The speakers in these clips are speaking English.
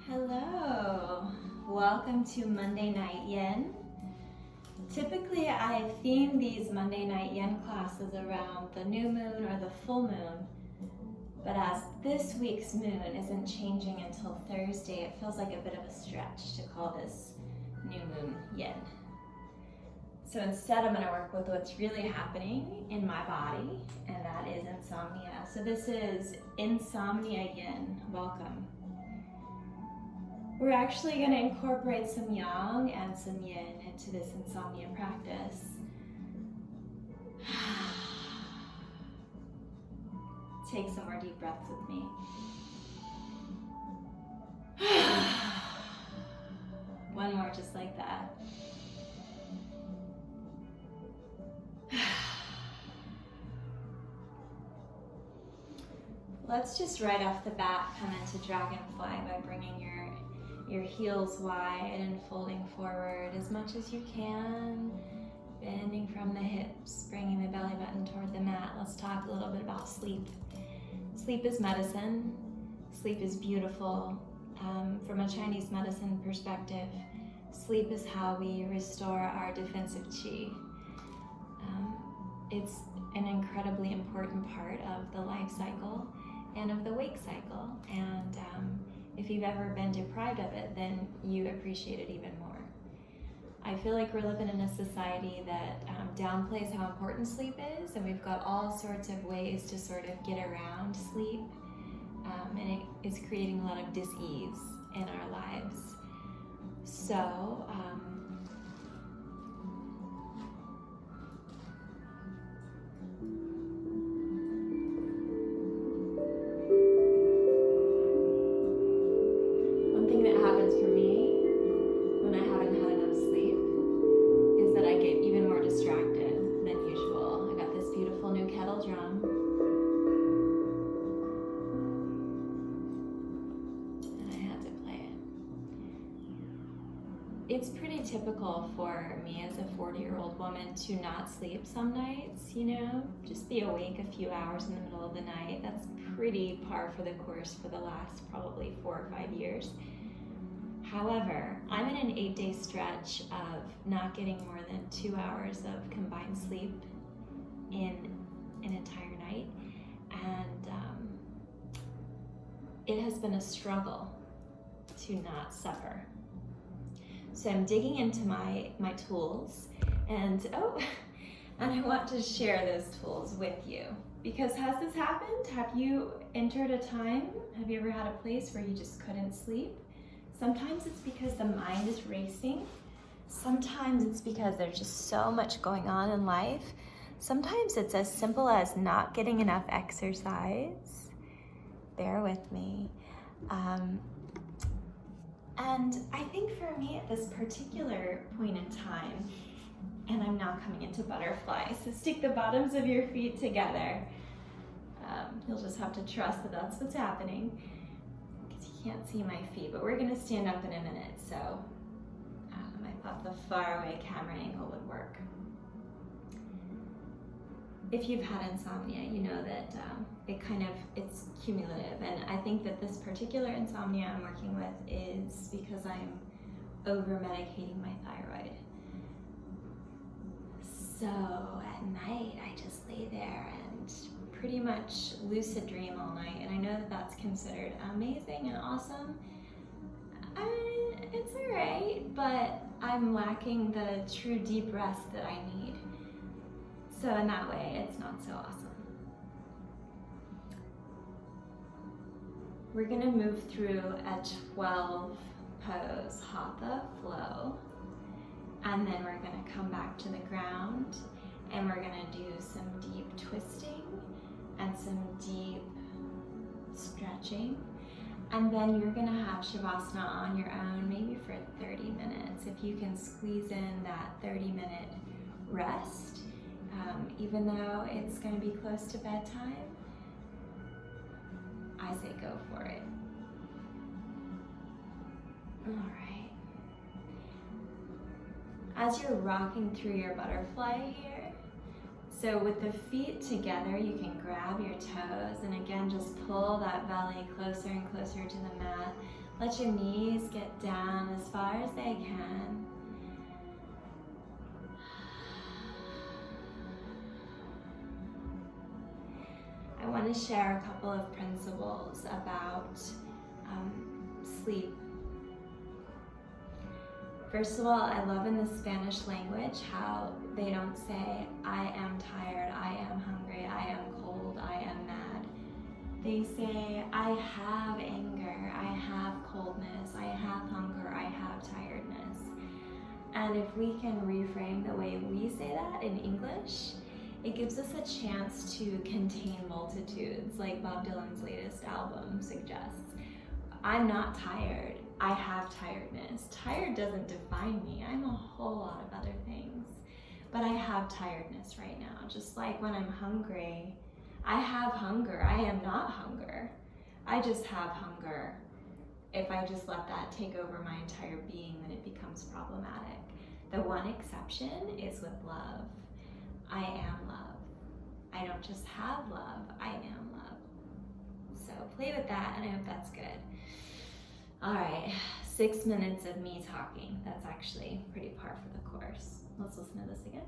Hello, welcome to Monday Night Yin. Typically I theme these Monday Night Yin classes around the new moon or the full moon, but as this week's moon isn't changing until Thursday, it feels like a bit of a stretch to call this new moon Yin. So instead I'm going to work with what's really happening in my body, and that is insomnia. So this is Insomnia Yin. Welcome. We're actually going to incorporate some yang and some yin into this insomnia practice. Take some more deep breaths with me. One more just like that. Let's just right off the bat come into dragonfly by bringing your heels wide and folding forward as much as you can, bending from the hips, bringing the belly button toward the mat. Let's talk a little bit about sleep. Sleep is medicine. Sleep is beautiful. From a Chinese medicine perspective, sleep is how we restore our defensive qi. It's an incredibly important part of the life cycle and of the wake cycle, and if you've ever been deprived of it, then you appreciate it even more. I feel like we're living in a society that downplays how important sleep is, and we've got all sorts of ways to sort of get around sleep, and it is creating a lot of dis-ease in our lives. So, it's pretty typical for me as a 40-year-old woman to not sleep some nights, just be awake a few hours in the middle of the night. That's pretty par for the course for the last probably 4 or 5 years. However, I'm in an 8-day stretch of not getting more than 2 hours of combined sleep in an entire night, and it has been a struggle to not suffer. So I'm digging into my tools, and I want to share those tools with you. Because has this happened? Have you entered a time? Have you ever had a place where you just couldn't sleep? Sometimes it's because the mind is racing. Sometimes it's because there's just so much going on in life. Sometimes it's as simple as not getting enough exercise. Bear with me. And I think for me at this particular point in time, and I'm now coming into butterfly, so stick the bottoms of your feet together. You'll just have to trust that that's what's happening, because you can't see my feet, but we're gonna stand up in a minute, so I thought the faraway camera angle would work. If you've had insomnia, you know that it's cumulative, and I think that this particular insomnia I'm working with is because I'm over-medicating my thyroid. So at night, I just lay there and pretty much lucid dream all night, and I know that that's considered amazing and awesome. It's alright, but I'm lacking the true deep rest that I need. So in that way, it's not so awesome. We're gonna move through a 12 pose hatha flow, and then we're gonna come back to the ground, and we're gonna do some deep twisting and some deep stretching, and then you're gonna have Shavasana on your own, maybe for 30 minutes. If you can squeeze in that 30-minute rest, even though it's going to be close to bedtime, I say go for it. All right. As you're rocking through your butterfly here, So with the feet together, you can grab your toes and again, just pull that belly closer and closer to the mat. Let your knees get down as far as they can. I want to share a couple of principles about sleep. First of all, I love in the Spanish language how they don't say, I am tired, I am hungry, I am cold, I am mad. They say, I have anger, I have coldness, I have hunger, I have tiredness. And if we can reframe the way we say that in English, it gives us a chance to contain multitudes, like Bob Dylan's latest album suggests. I'm not tired, I have tiredness. Tired doesn't define me, I'm a whole lot of other things. But I have tiredness right now, just like when I'm hungry, I have hunger, I am not hunger. I just have hunger. If I just let that take over my entire being, then it becomes problematic. The one exception is with love. I am love. I don't just have love, I am love. So play with that, and I hope that's good. All right, 6 minutes of me talking. That's actually pretty par for the course. Let's listen to this again.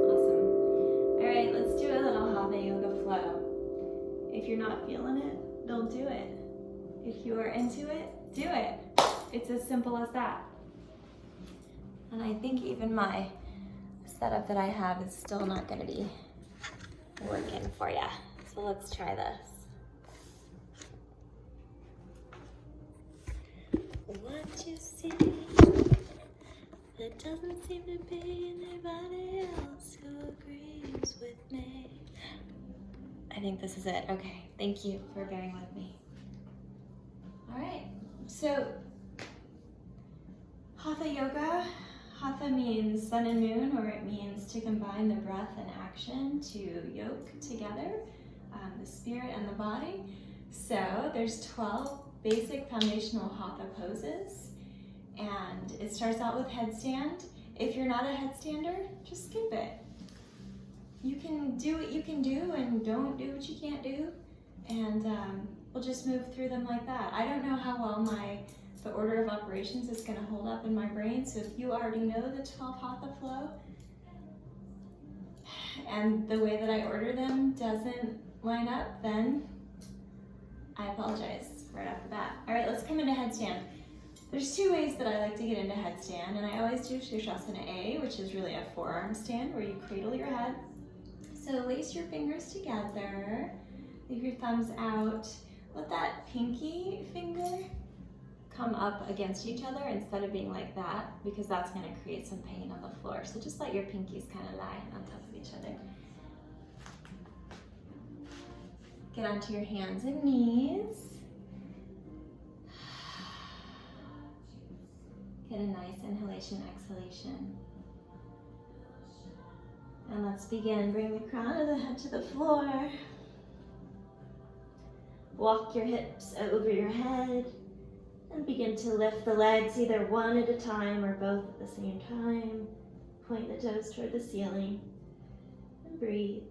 Awesome. All right, let's do a little Hatha Yoga flow. If you're not feeling it, don't do it. If you are into it, do it. It's as simple as that. And I think even my setup that I have is still not going to be working for you. So let's try this. What you see, there doesn't seem to be anybody else who agrees with me. I think this is it. Okay, thank you for bearing with me. All right, so Hatha Yoga. Hatha means sun and moon, or it means to combine the breath and action to yoke together the spirit and the body. So there's 12 basic foundational Hatha poses, and it starts out with headstand. If you're not a headstander, just skip it. You can do what you can do and don't do what you can't do, and we'll just move through them like that. I don't know how well the order of operations is going to hold up in my brain, so if you already know the 12 Hatha flow and the way that I order them doesn't line up, then I apologize right off the bat. All right, let's come into headstand. There's two ways that I like to get into headstand, and I always do Shirshasana A, which is really a forearm stand where you cradle your head. So lace your fingers together, leave your thumbs out, let that pinky finger come up against each other instead of being like that, because that's going to create some pain on the floor. So just let your pinkies kind of lie on top of each other. Get onto your hands and knees. Get a nice inhalation, exhalation. And let's begin. Bring the crown of the head to the floor. Walk your hips over your head. And begin to lift the legs either one at a time or both at the same time. Point the toes toward the ceiling and breathe.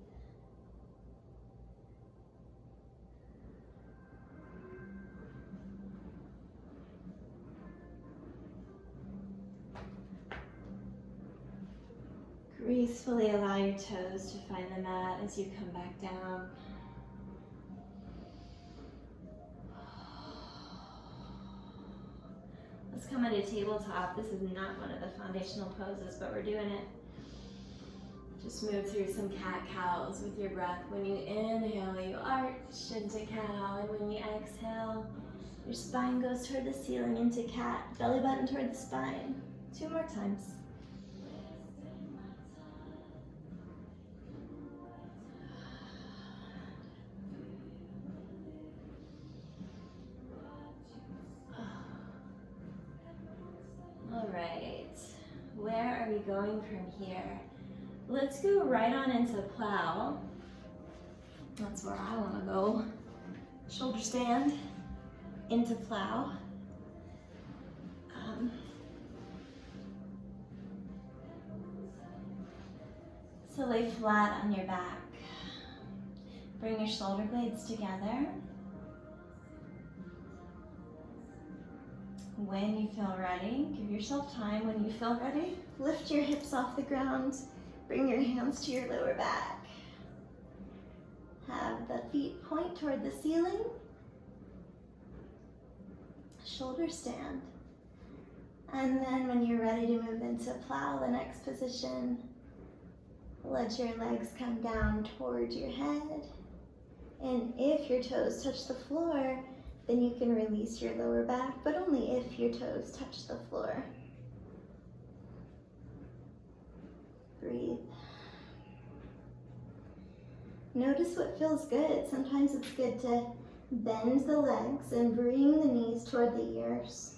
Gracefully allow your toes to find the mat as you come back down. Let's come into tabletop. This is not one of the foundational poses, but we're doing it. Just move through some cat-cows with your breath. When you inhale, you arch into cow, and when you exhale, your spine goes toward the ceiling into cat, belly button toward the spine. 2 more times. All right, where are we going from here? Let's go right on into plow. That's where I want to go. Shoulder stand. into plow. So lay flat on your back. Bring your shoulder blades together. When you feel ready, give yourself time. When you feel ready, lift your hips off the ground. Bring your hands to your lower back. Have the feet point toward the ceiling. Shoulder stand. And then when you're ready to move into plow, the next position, let your legs come down toward your head. And if your toes touch the floor, then you can release your lower back, but only if your toes touch the floor. Breathe. Notice what feels good. Sometimes it's good to bend the legs and bring the knees toward the ears.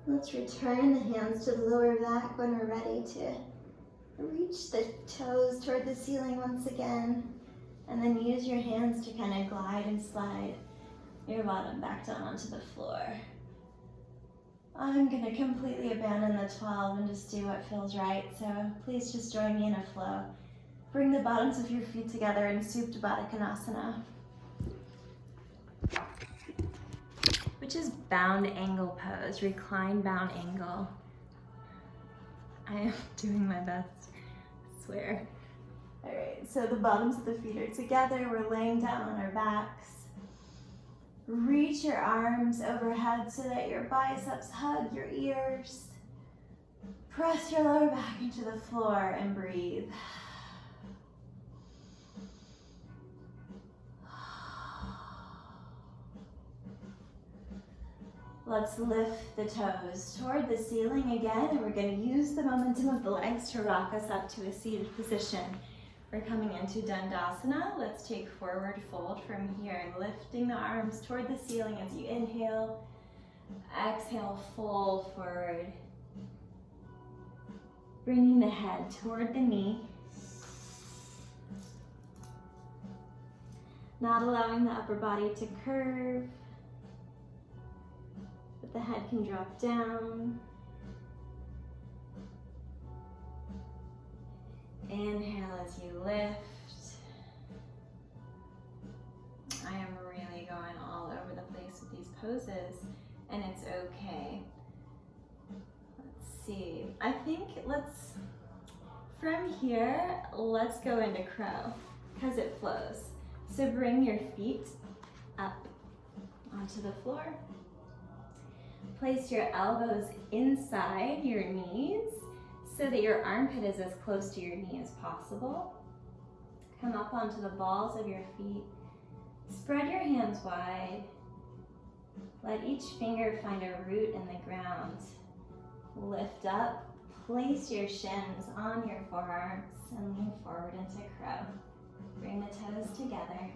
Let's return the hands to the lower back when we're ready to reach the toes toward the ceiling once again. And then use your hands to kind of glide and slide your bottom back down onto the floor. I'm gonna completely abandon the 12 and just do what feels right. So please just join me in a flow. Bring the bottoms of your feet together in Supta Baddha Konasana, which is bound angle pose, recline bound angle. I am doing my best, I swear. All right, so the bottoms of the feet are together. We're laying down on our backs. Reach your arms overhead so that your biceps hug your ears. Press your lower back into the floor and breathe. Let's lift the toes toward the ceiling again, and we're going to use the momentum of the legs to rock us up to a seated position. We're coming into Dandasana. Let's take forward fold from here, lifting the arms toward the ceiling as you inhale. Exhale, fold forward. Bringing the head toward the knee. Not allowing the upper body to curve. But the head can drop down. Inhale as you lift. I am really going all over the place with these poses, and it's okay. Let's see. I think from here, let's go into crow, because it flows. So bring your feet up onto the floor. Place your elbows inside your knees so that your armpit is as close to your knee as possible. Come up onto the balls of your feet. Spread your hands wide. Let each finger find a root in the ground. Lift up. Place your shins on your forearms and lean forward into crow. Bring the toes together.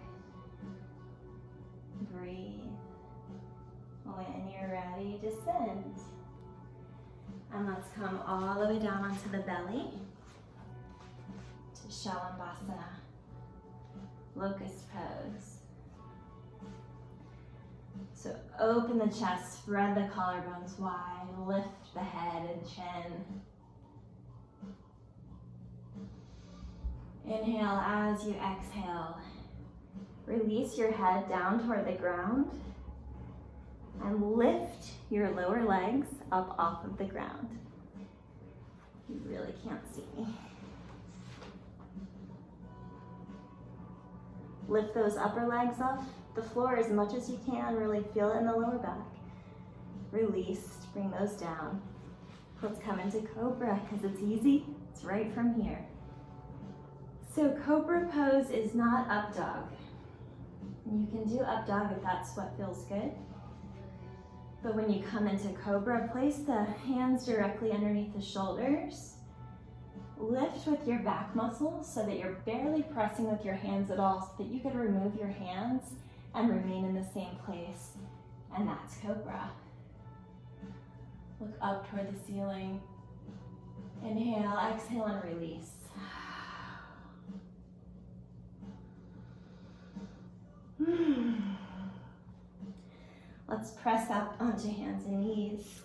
Breathe. When you're ready, descend. And let's come all the way down onto the belly to Shalabhasana, locust pose. So open the chest, spread the collarbones wide, lift the head and chin. Inhale as you exhale. Release your head down toward the ground and lift your lower legs up off of the ground. You really can't see me. Lift those upper legs off the floor as much as you can. Really feel it in the lower back. Release, bring those down. Let's come into Cobra because it's easy. It's right from here. So Cobra pose is not up dog. You can do up dog if that's what feels good. But when you come into Cobra, place the hands directly underneath the shoulders. Lift with your back muscles so that you're barely pressing with your hands at all, so that you can remove your hands and remain in the same place. And that's Cobra. Look up toward the ceiling. Inhale, exhale, and release. Let's press up onto hands and knees.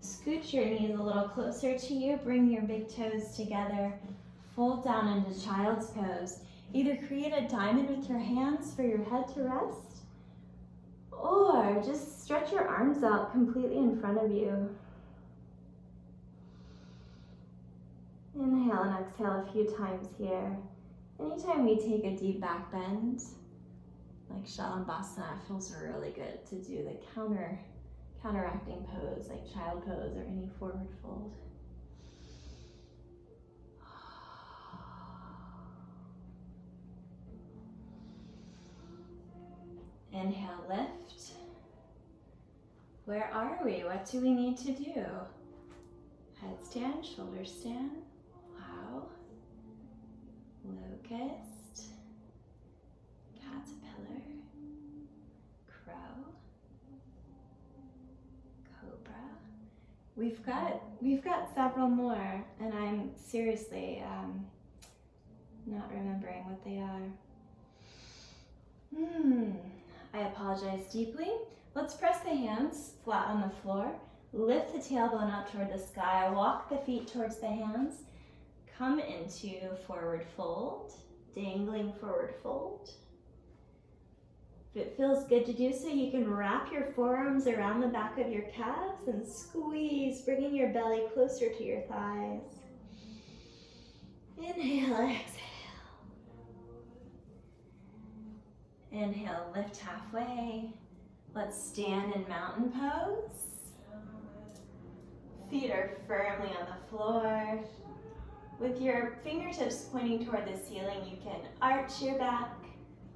Scoot your knees a little closer to you. Bring your big toes together. Fold down into child's pose. Either create a diamond with your hands for your head to rest, or just stretch your arms out completely in front of you. Inhale and exhale a few times here. Anytime we take a deep back bend, like Shalabhasana, it feels really good to do the counteracting pose, like child pose or any forward fold. Inhale, lift. Where are we? What do we need to do? Headstand, shoulder stand. Wow. Locust. Caterpillar. Crow. Cobra. We've got several more, and I'm seriously not remembering what they are. I apologize deeply. Let's press the hands flat on the floor. Lift the tailbone up toward the sky. Walk the feet towards the hands. Come into forward fold, dangling forward fold. If it feels good to do so, you can wrap your forearms around the back of your calves and squeeze, bringing your belly closer to your thighs. Inhale, exhale. Inhale, lift halfway. Let's stand in mountain pose. Feet are firmly on the floor. With your fingertips pointing toward the ceiling, you can arch your back,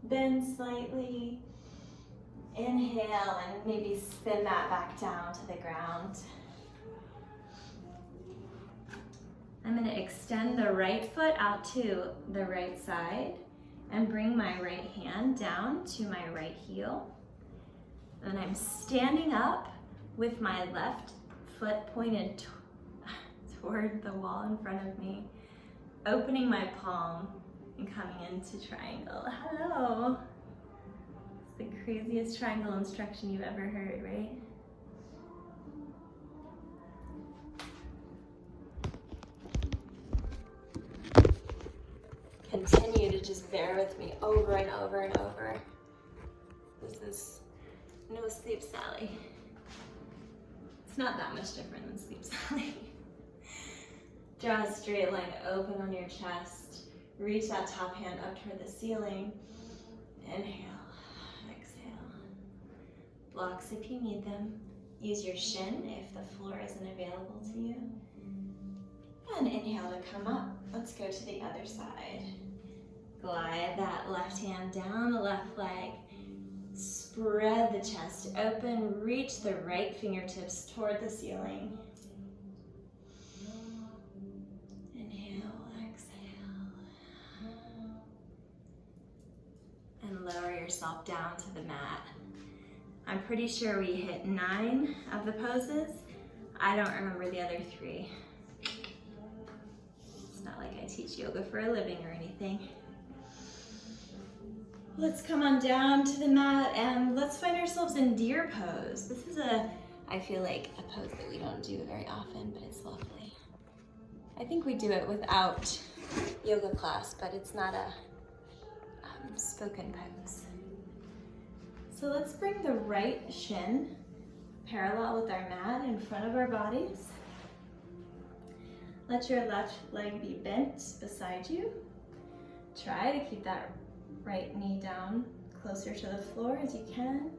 bend slightly. Inhale and maybe spin that back down to the ground. I'm going to extend the right foot out to the right side and bring my right hand down to my right heel. And I'm standing up with my left foot pointed toward the wall in front of me, opening my palm and coming into triangle. Hello. It's the craziest triangle instruction you've ever heard, right? Continue to just bear with me over and over and over. This is no Sleep Sally. It's not that much different than Sleep Sally. Draw a straight line open on your chest. Reach that top hand up toward the ceiling. Inhale, exhale. Blocks if you need them. Use your shin if the floor isn't available to you. And inhale to come up. Let's go to the other side. Glide that left hand down the left leg. Spread the chest open. Reach the right fingertips toward the ceiling. Inhale, exhale. And lower yourself down to the mat. I'm pretty sure we hit 9 of the poses. I don't remember the other 3. It's not like I teach yoga for a living or anything. Let's come on down to the mat and let's find ourselves in deer pose. This is I feel like a pose that we don't do very often, but it's lovely. I think we do it without yoga class, but it's not a spoken pose. So let's bring the right shin parallel with our mat in front of our bodies. Let your left leg be bent beside you. Try to keep that right knee down closer to the floor as you can.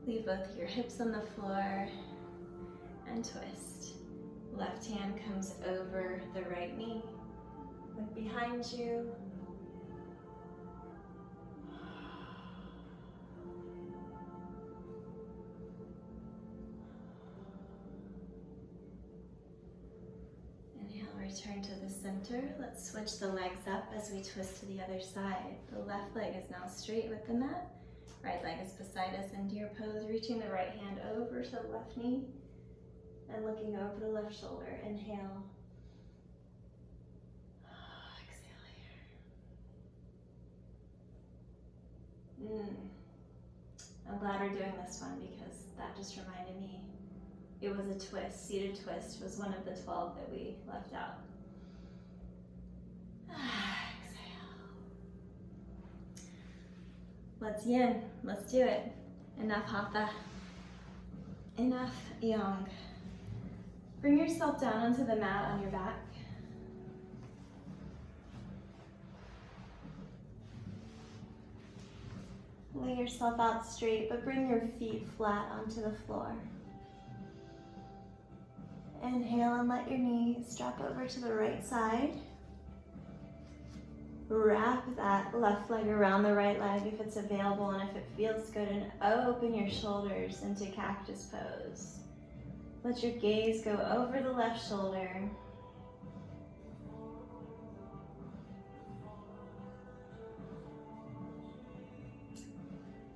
Leave both your hips on the floor and twist. Left hand comes over the right knee. Look behind you. Return to the center. Let's switch the legs up as we twist to the other side. The left leg is now straight with the mat. Right leg is beside us in deer pose, reaching the right hand over to the left knee and looking over the left shoulder. Inhale. Exhale I'm glad we're doing this one because that just reminded me. It was a twist. Seated twist was one of the 12 that we left out. Exhale. Let's yin. Let's do it. Enough hatha. Enough yang. Bring yourself down onto the mat on your back. Lay yourself out straight, but bring your feet flat onto the floor. Inhale and let your knees drop over to the right side. Wrap that left leg around the right leg if it's available and if it feels good, and open your shoulders into cactus pose. Let your gaze go over the left shoulder.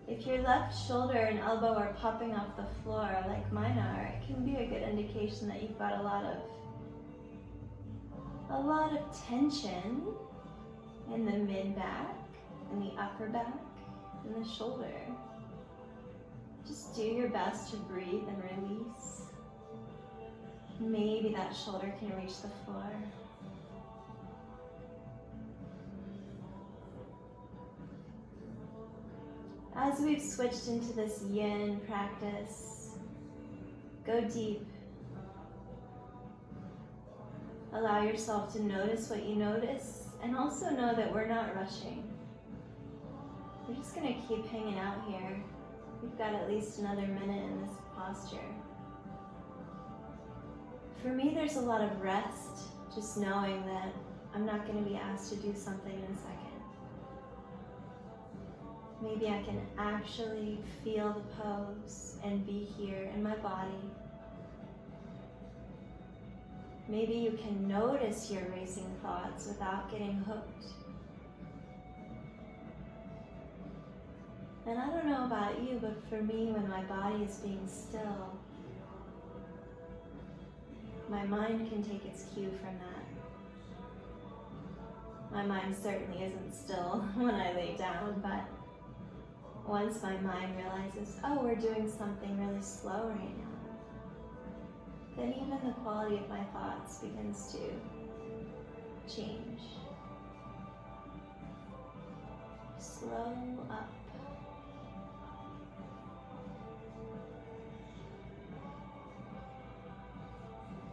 If your left shoulder and elbow are popping off the floor like mine are, it can be a good indication that you've got a lot of tension in the mid-back, in the upper back, and the shoulder. Just do your best to breathe and release. Maybe that shoulder can reach the floor. As we've switched into this yin practice, go deep. Allow yourself to notice what you notice, and also know that we're not rushing. We're just going to keep hanging out here. We've got at least another minute in this posture. For me, there's a lot of rest, just knowing that I'm not going to be asked to do something in a second. Maybe I can actually feel the pose and be here in my body. Maybe you can notice your racing thoughts without getting hooked. And I don't know about you, but for me, when my body is being still, my mind can take its cue from that. My mind certainly isn't still when I lay down, but once my mind realizes, oh, we're doing something really slow right now, then even the quality of my thoughts begins to change. Slow up.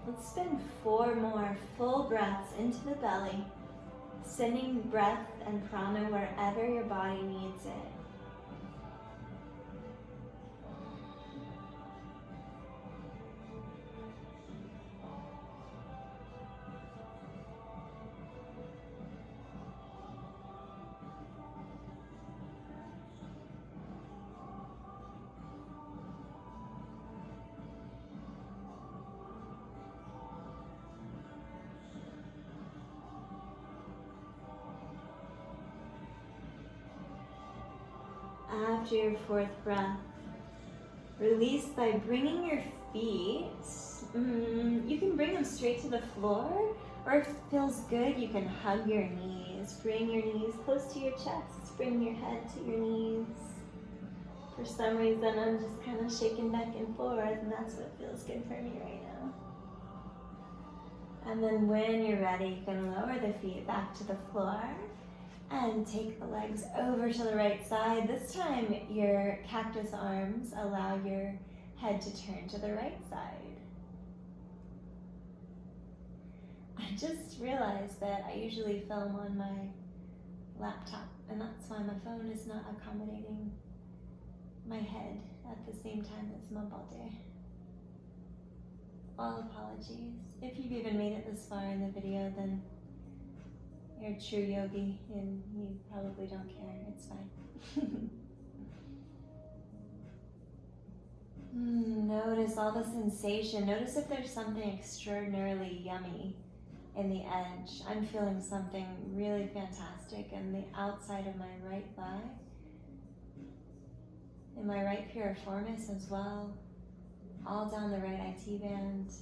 Let's spend 4 more full breaths into the belly, sending breath and prana wherever your body needs it. After your 4th breath, release by bringing your feet, you can bring them straight to the floor, or if it feels good, you can hug your knees. Bring your knees close to your chest, bring your head to your knees. For some reason, I'm just kind of shaking back and forth, and that's what feels good for me right now. And then when you're ready, you can lower the feet back to the floor and take the legs over to the right side. This time, your cactus arms allow your head to turn to the right side. I just realized that I usually film on my laptop, and that's why my phone is not accommodating my head at the same time as my body. All apologies. If you've even made it this far in the video, then you're a true yogi and you probably don't care. It's fine. Notice all the sensation. Notice if there's something extraordinarily yummy in the edge. I'm feeling something really fantastic in the outside of my right thigh, in my right piriformis as well, all down the right IT band.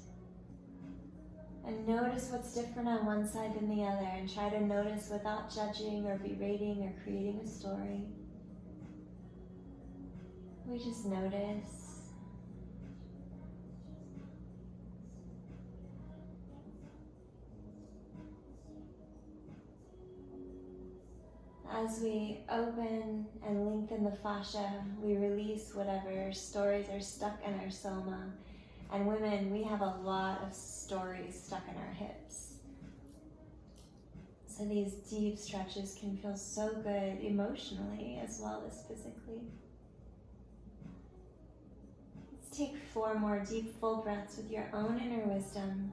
And notice what's different on one side than the other, and try to notice without judging or berating or creating a story. We just notice. As we open and lengthen the fascia, we release whatever stories are stuck in our soma. And women, we have a lot of stories stuck in our hips. So these deep stretches can feel so good emotionally as well as physically. Let's take 4 more deep, full breaths with your own inner wisdom,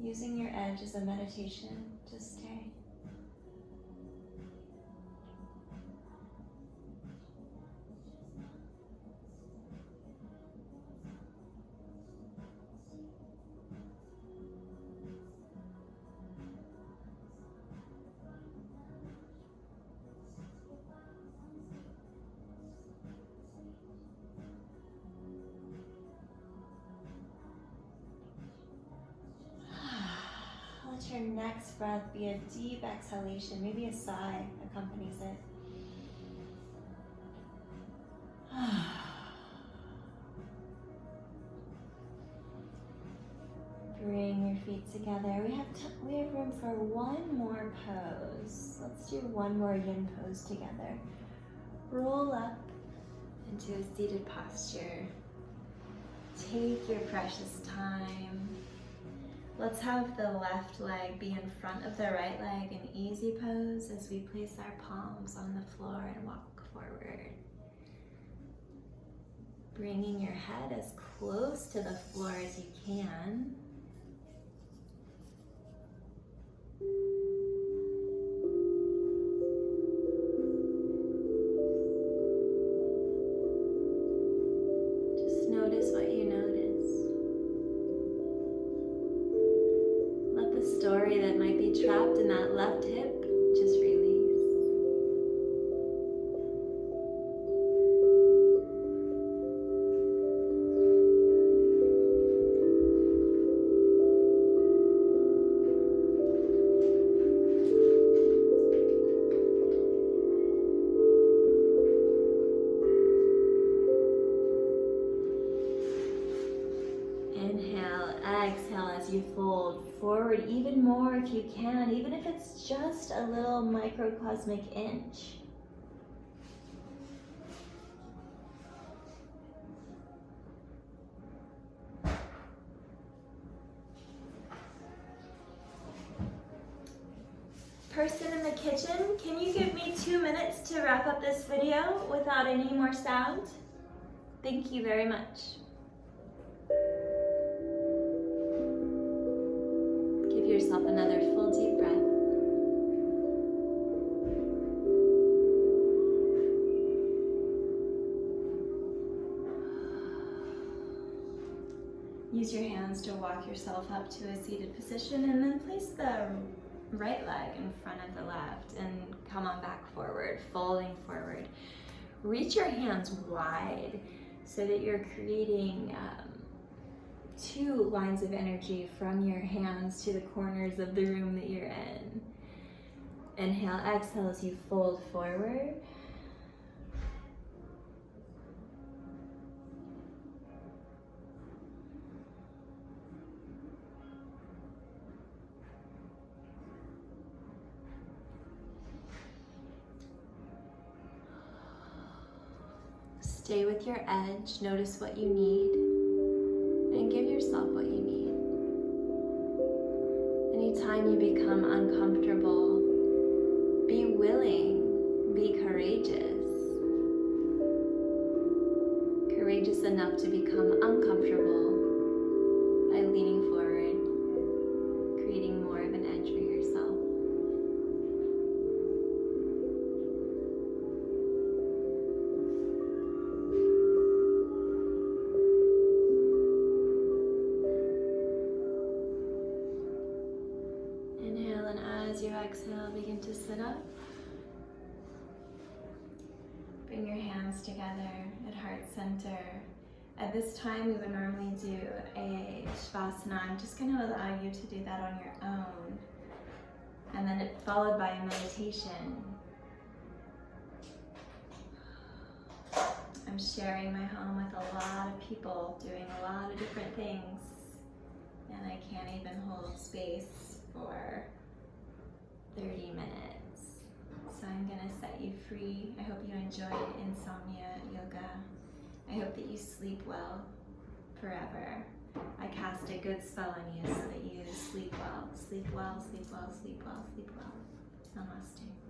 using your edge as a meditation to stay. Let your next breath be a deep exhalation, maybe a sigh accompanies it. Bring your feet together. We have room for one more pose. Let's do one more yin pose together. Roll up into a seated posture. Take your precious time. Let's have the left leg be in front of the right leg in easy pose as we place our palms on the floor and walk forward. Bringing your head as close to the floor as you can. Just notice what you notice. Let the story that might be trapped in that left hip just release. Inhale, exhale as you fold forward even more if you can, even if it's just a little microcosmic inch. Person in the kitchen, can you give me 2 minutes to wrap up this video without any more sound? Thank you very much. Give yourself another full deep breath. Use your hands to walk yourself up to a seated position and then place the right leg in front of the left and come on back forward, folding forward. Reach your hands wide so that you're creating 2 lines of energy from your hands to the corners of the room that you're in. Inhale, exhale as you fold forward. Stay with your edge, notice what you need, and give yourself what you need. Anytime you become uncomfortable, be willing, be courageous. Courageous enough to become uncomfortable by leaning forward, creating more of an edge for yourself. As you exhale, begin to sit up. Bring your hands together at heart center. At this time, we would normally do a Shavasana. I'm just going to allow you to do that on your own. And then followed by a meditation. I'm sharing my home with a lot of people doing a lot of different things, and I can't even hold space for 30 minutes. So I'm gonna set you free. I hope you enjoyed Insomnia Yoga. I hope that you sleep well forever. I cast a good spell on you so that you sleep well, sleep well, sleep well, sleep well, sleep well. Namaste.